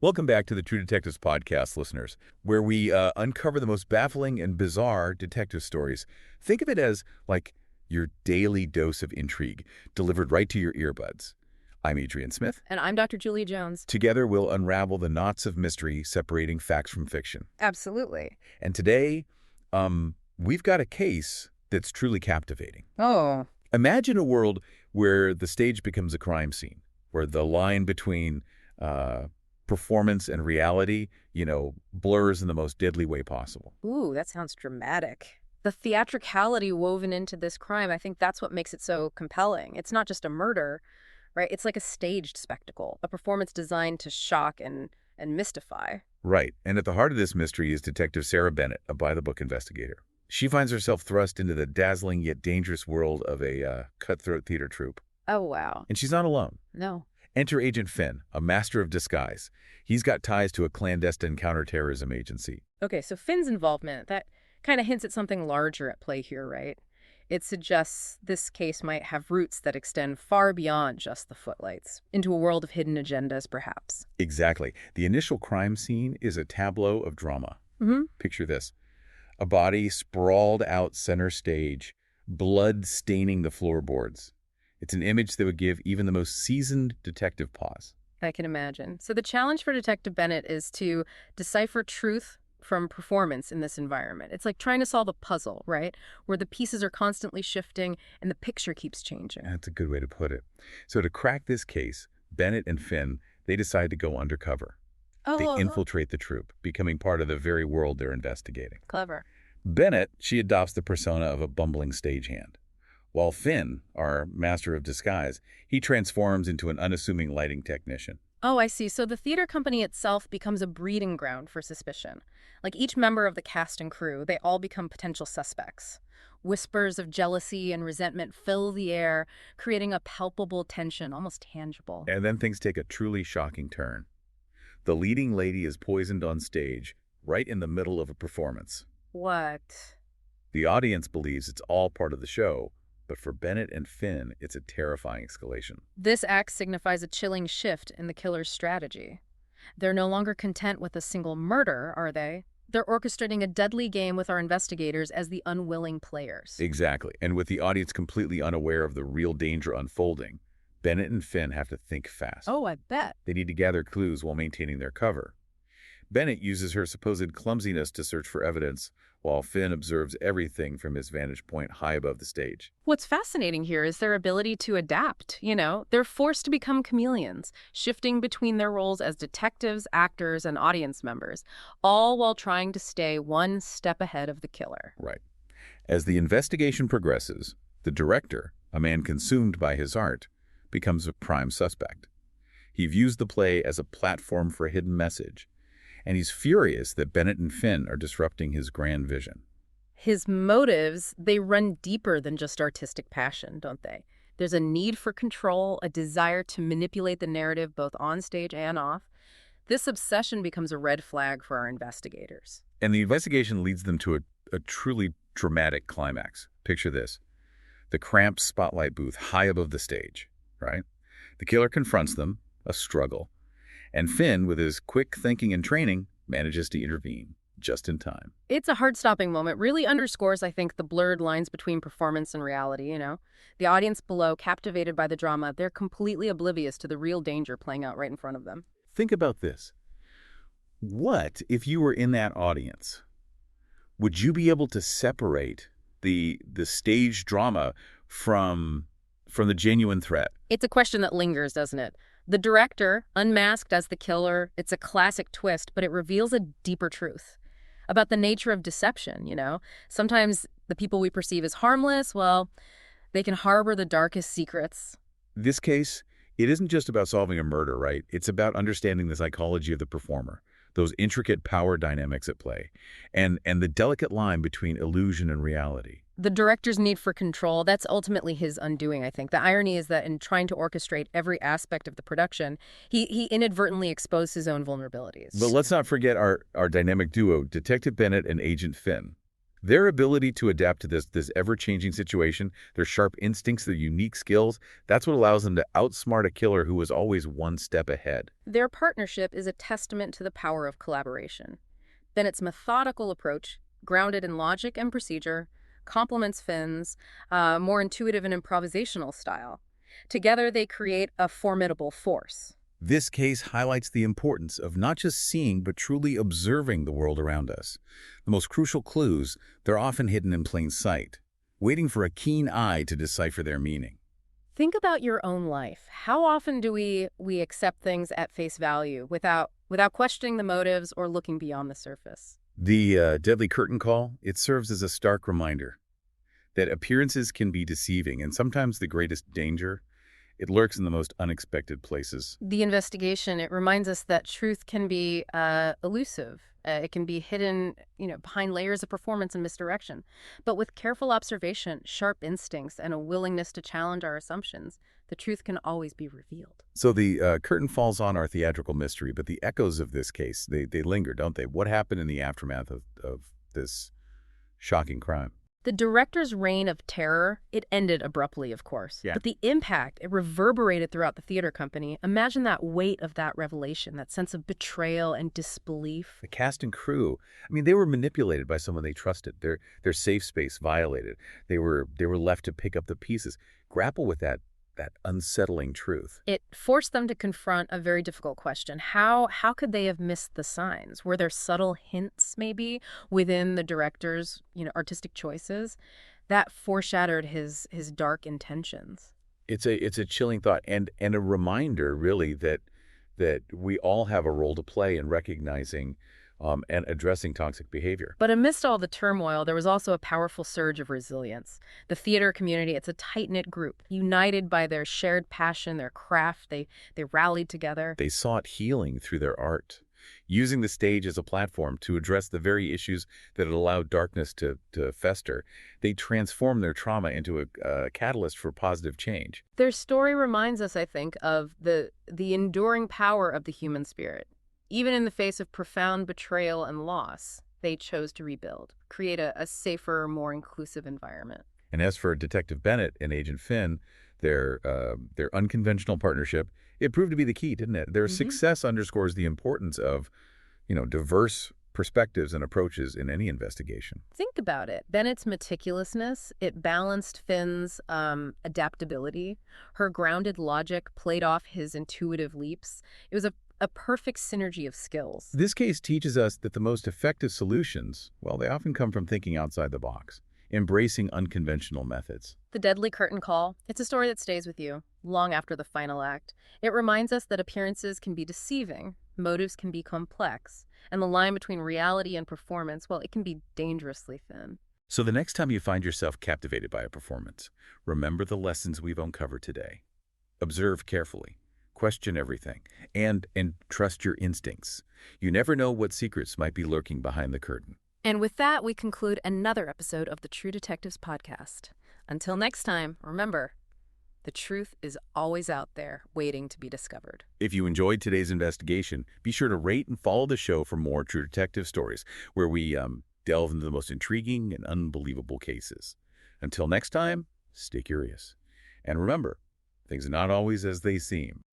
Welcome back to the True Detectives podcast, listeners, where we uncover the most baffling and bizarre detective stories. Think of it as like your daily dose of intrigue, delivered right to your earbuds. I'm Adrian Smith. And I'm Dr. Julia Jones. Together, we'll unravel the knots of mystery separating facts from fiction. Absolutely. And today, we've got a case that's truly captivating. Oh. Imagine a world where the stage becomes a crime scene, where the line between performance and reality, blurs in the most deadly way possible. Ooh, that sounds dramatic. The theatricality woven into this crime, I think that's what makes it so compelling. It's not just a murder, right? It's like a staged spectacle, a performance designed to shock and mystify. Right. And at the heart of this mystery is Detective Sarah Bennett, a by-the-book investigator. She finds herself thrust into the dazzling yet dangerous world of a cutthroat theater troupe. Oh, wow. And she's not alone. No. Enter Agent Finn, a master of disguise. He's got ties to a clandestine counterterrorism agency. Okay, so Finn's involvement, that kind of hints at something larger at play here, right? It suggests this case might have roots that extend far beyond just the footlights, into a world of hidden agendas, perhaps. Exactly. The initial crime scene is a tableau of drama. Mm-hmm. Picture this. A body sprawled out center stage, blood staining the floorboards. It's an image that would give even the most seasoned detective pause. I can imagine. So the challenge for Detective Bennett is to decipher truth from performance in this environment. It's like trying to solve a puzzle, right? Where the pieces are constantly shifting and the picture keeps changing. That's a good way to put it. So to crack this case, Bennett and Finn, they decide to go undercover. They infiltrate the troupe, becoming part of the very world they're investigating. Clever. Bennett, she adopts the persona of a bumbling stagehand. While Finn, our master of disguise, he transforms into an unassuming lighting technician. Oh, I see. So the theater company itself becomes a breeding ground for suspicion. Like each member of the cast and crew, they all become potential suspects. Whispers of jealousy and resentment fill the air, creating a palpable tension, almost tangible. And then things take a truly shocking turn. The leading lady is poisoned on stage, right in the middle of a performance. What? The audience believes it's all part of the show, but for Bennett and Finn, it's a terrifying escalation. This act signifies a chilling shift in the killer's strategy. They're no longer content with a single murder, are they? They're orchestrating a deadly game with our investigators as the unwilling players. Exactly. And with the audience completely unaware of the real danger unfolding, Bennett and Finn have to think fast. Oh, I bet. They need to gather clues while maintaining their cover. Bennett uses her supposed clumsiness to search for evidence, while Finn observes everything from his vantage point high above the stage. What's fascinating here is their ability to adapt, They're forced to become chameleons, shifting between their roles as detectives, actors, and audience members, all while trying to stay one step ahead of the killer. Right. As the investigation progresses, the director, a man consumed by his art, becomes a prime suspect. He views the play as a platform for a hidden message, and he's furious that Bennett and Finn are disrupting his grand vision. His motives, they run deeper than just artistic passion, don't they? There's a need for control, a desire to manipulate the narrative both on stage and off. This obsession becomes a red flag for our investigators. And the investigation leads them to a truly dramatic climax. Picture this. The cramped spotlight booth high above the stage, right? The killer confronts them, a struggle. And Finn, with his quick thinking and training, manages to intervene just in time. It's a heart-stopping moment. Really underscores, I think, the blurred lines between performance and reality, The audience below, captivated by the drama, they're completely oblivious to the real danger playing out right in front of them. Think about this. What if you were in that audience? Would you be able to separate the stage drama from the genuine threat? It's a question that lingers, doesn't it? The director, unmasked as the killer, it's a classic twist, but it reveals a deeper truth about the nature of deception, Sometimes the people we perceive as harmless, well, they can harbor the darkest secrets. This case, it isn't just about solving a murder, right? It's about understanding the psychology of the performer, those intricate power dynamics at play, and the delicate line between illusion and reality. The director's need for control, that's ultimately his undoing, I think. The irony is that in trying to orchestrate every aspect of the production, he inadvertently exposed his own vulnerabilities. But let's not forget our dynamic duo, Detective Bennett and Agent Finn. Their ability to adapt to this ever-changing situation, their sharp instincts, their unique skills, that's what allows them to outsmart a killer who was always one step ahead. Their partnership is a testament to the power of collaboration. Bennett's methodical approach, grounded in logic and procedure, complements Finn's more intuitive and improvisational style. Together, they create a formidable force. This case highlights the importance of not just seeing but truly observing the world around us. The most crucial clues, they're often hidden in plain sight, waiting for a keen eye to decipher their meaning. Think about your own life. How often do we accept things at face value without questioning the motives or looking beyond the surface? The deadly curtain call, it serves as a stark reminder that appearances can be deceiving, and sometimes the greatest danger, it lurks in the most unexpected places. The investigation, it reminds us that truth can be elusive. It can be hidden, behind layers of performance and misdirection. But with careful observation, sharp instincts, and a willingness to challenge our assumptions, the truth can always be revealed. So the curtain falls on our theatrical mystery, but the echoes of this case, they linger, don't they? What happened in the aftermath of this shocking crime? The director's reign of terror, it ended abruptly, of course. Yeah. But the impact, it reverberated throughout the theater company. Imagine that weight of that revelation, that sense of betrayal and disbelief. The cast and crew, I mean, they were manipulated by someone they trusted. Their safe space violated. They were left to pick up the pieces, grapple with that unsettling truth. It forced them to confront a very difficult question. How could they have missed the signs? Were there subtle hints, maybe, within the director's, artistic choices that foreshadowed his dark intentions? It's a chilling thought and a reminder, really, that we all have a role to play in recognizing and addressing toxic behavior. But amidst all the turmoil, there was also a powerful surge of resilience. The theater community, it's a tight-knit group, united by their shared passion, their craft. They rallied together. They sought healing through their art, using the stage as a platform to address the very issues that had allowed darkness to fester. They transformed their trauma into a catalyst for positive change. Their story reminds us, I think, of the enduring power of the human spirit. Even in the face of profound betrayal and loss, they chose to rebuild, create a safer, more inclusive environment. And as for Detective Bennett and Agent Finn, their unconventional partnership, it proved to be the key, didn't it? Their success underscores the importance of, diverse perspectives and approaches in any investigation. Think about it. Bennett's meticulousness, it balanced Finn's adaptability. Her grounded logic played off his intuitive leaps. It was a perfect synergy of skills. This case teaches us that the most effective solutions, well, they often come from thinking outside the box, embracing unconventional methods. The Deadly Curtain Call, it's a story that stays with you long after the final act. It reminds us that appearances can be deceiving, motives can be complex, and the line between reality and performance, well, it can be dangerously thin. So the next time you find yourself captivated by a performance, remember the lessons we've uncovered today. Observe carefully. Question everything, and trust your instincts. You never know what secrets might be lurking behind the curtain. And with that, we conclude another episode of the True Detectives podcast. Until next time, remember, the truth is always out there, waiting to be discovered. If you enjoyed today's investigation, be sure to rate and follow the show for more True Detective stories, where we delve into the most intriguing and unbelievable cases. Until next time, stay curious. And remember, things are not always as they seem.